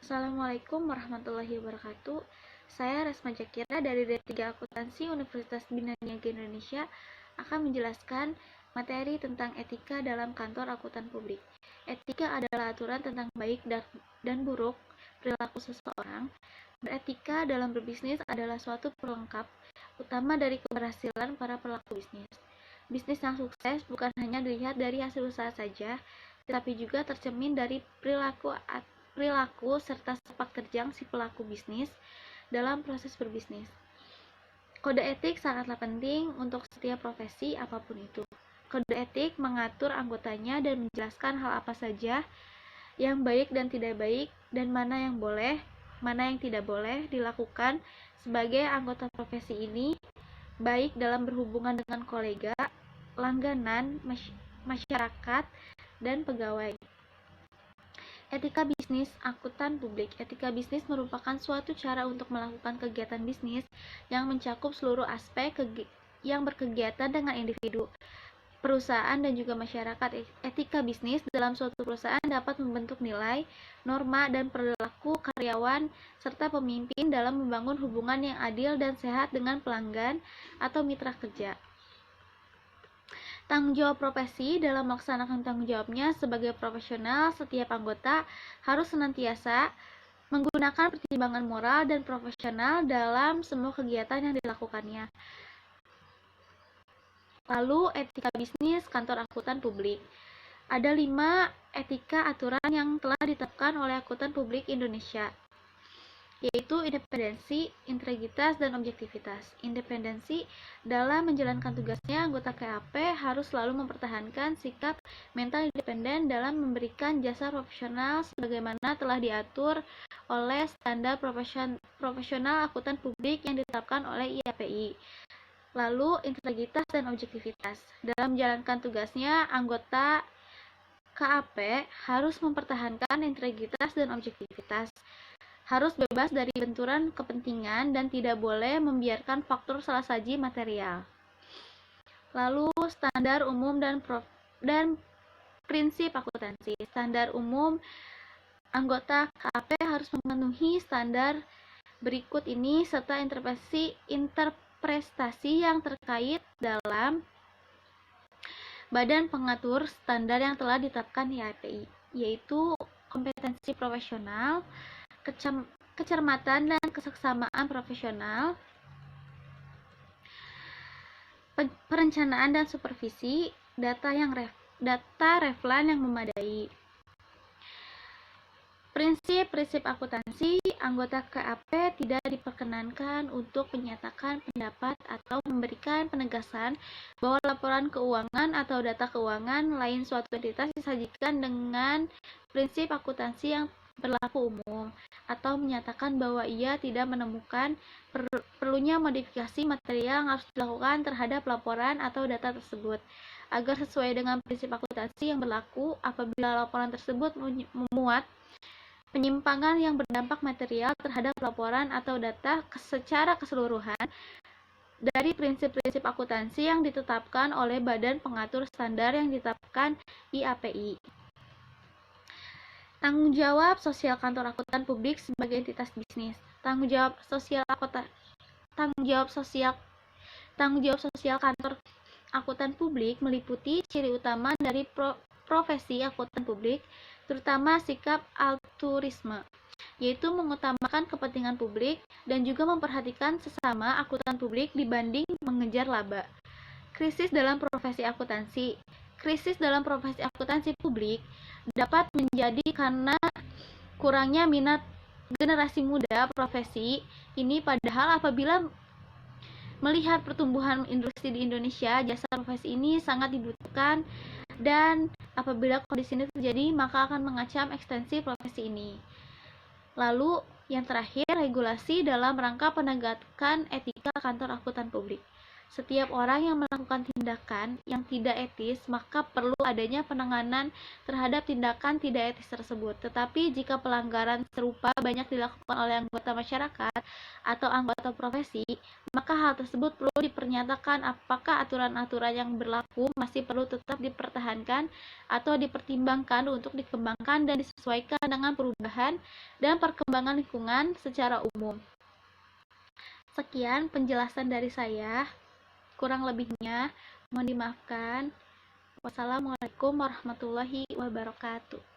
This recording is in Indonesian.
Assalamualaikum warahmatullahi wabarakatuh. Saya Resma Jakira dari D3 Akuntansi Universitas Bina Niaga Indonesia akan menjelaskan materi tentang etika dalam kantor akuntan publik. Etika adalah aturan tentang baik dan buruk perilaku seseorang. Beretika dalam berbisnis adalah suatu pelengkap utama dari keberhasilan para pelaku bisnis. Bisnis yang sukses bukan hanya dilihat dari hasil usaha saja, tetapi juga tercermin dari perilaku serta sepak terjang si pelaku bisnis dalam proses berbisnis. Kode etik sangatlah penting untuk setiap profesi apapun itu. Kode etik mengatur anggotanya dan menjelaskan hal apa saja yang baik dan tidak baik dan mana yang boleh, mana yang tidak boleh dilakukan sebagai anggota profesi ini, baik dalam berhubungan dengan kolega, langganan, masyarakat, dan pegawai. Etika bisnis akuntan publik. Etika bisnis merupakan suatu cara untuk melakukan kegiatan bisnis yang mencakup seluruh aspek yang berkegiatan dengan individu, perusahaan, dan juga masyarakat. Etika bisnis dalam suatu perusahaan dapat membentuk nilai, norma, dan perilaku karyawan serta pemimpin dalam membangun hubungan yang adil dan sehat dengan pelanggan atau mitra kerja. Tanggung jawab profesi. Dalam melaksanakan tanggung jawabnya sebagai profesional, setiap anggota harus senantiasa menggunakan pertimbangan moral dan profesional dalam semua kegiatan yang dilakukannya. Lalu, etika bisnis kantor akuntan publik. Ada 5 etika aturan yang telah ditetapkan oleh akuntan publik Indonesia, yaitu independensi, integritas, dan objektivitas. Independensi, dalam menjalankan tugasnya, anggota KAP harus selalu mempertahankan sikap mental independen dalam memberikan jasa profesional sebagaimana telah diatur oleh standar profesional akuntan publik yang ditetapkan oleh IAPI. Lalu, integritas dan objektivitas. Dalam menjalankan tugasnya, anggota KAP harus mempertahankan integritas dan objektivitas, harus bebas dari benturan kepentingan dan tidak boleh membiarkan faktor salah saji material. Lalu, standar umum dan prinsip akuntansi. Standar umum, anggota KAP harus memenuhi standar berikut ini serta interpretasi yang terkait dalam badan pengatur standar yang telah ditetapkan IAPI, yaitu kompetensi profesional, kecermatan dan keseksama profesional, perencanaan dan supervisi, data reflan yang memadai. Prinsip akuntansi. Anggota KAP tidak diperkenankan untuk menyatakan pendapat atau memberikan penegasan bahwa laporan keuangan atau data keuangan lain suatu entitas disajikan dengan prinsip akuntansi yang berlaku umum, atau menyatakan bahwa ia tidak menemukan perlunya modifikasi material yang harus dilakukan terhadap laporan atau data tersebut agar sesuai dengan prinsip akuntansi yang berlaku. Apabila laporan tersebut memuat penyimpangan yang berdampak material terhadap laporan atau data secara keseluruhan dari prinsip-prinsip akuntansi yang ditetapkan oleh Badan Pengatur Standar yang ditetapkan IAPI. Tanggung jawab sosial kantor akuntan publik sebagai entitas bisnis. Tanggung jawab sosial kantor akuntan publik meliputi ciri utama dari profesi akuntan publik, terutama sikap altruisme, yaitu mengutamakan kepentingan publik dan juga memperhatikan sesama akuntan publik dibanding mengejar laba. Krisis dalam profesi akuntansi. Krisis dalam profesi akuntansi publik dapat menjadi karena kurangnya minat generasi muda profesi ini, padahal apabila melihat pertumbuhan industri di Indonesia, jasa profesi ini sangat dibutuhkan, dan apabila kondisi ini terjadi, maka akan mengacam ekstensi profesi ini. Lalu, yang terakhir, regulasi dalam rangka penegakan etika kantor akuntan publik. Setiap orang yang melakukan tindakan yang tidak etis, maka perlu adanya penanganan terhadap tindakan tidak etis tersebut. Tetapi jika pelanggaran serupa banyak dilakukan oleh anggota masyarakat atau anggota profesi, maka hal tersebut perlu dipernyatakan apakah aturan-aturan yang berlaku masih perlu tetap dipertahankan atau dipertimbangkan untuk dikembangkan dan disesuaikan dengan perubahan dan perkembangan lingkungan secara umum. Sekian penjelasan dari saya. Kurang lebihnya mohon dimaafkan. Wassalamualaikum warahmatullahi wabarakatuh.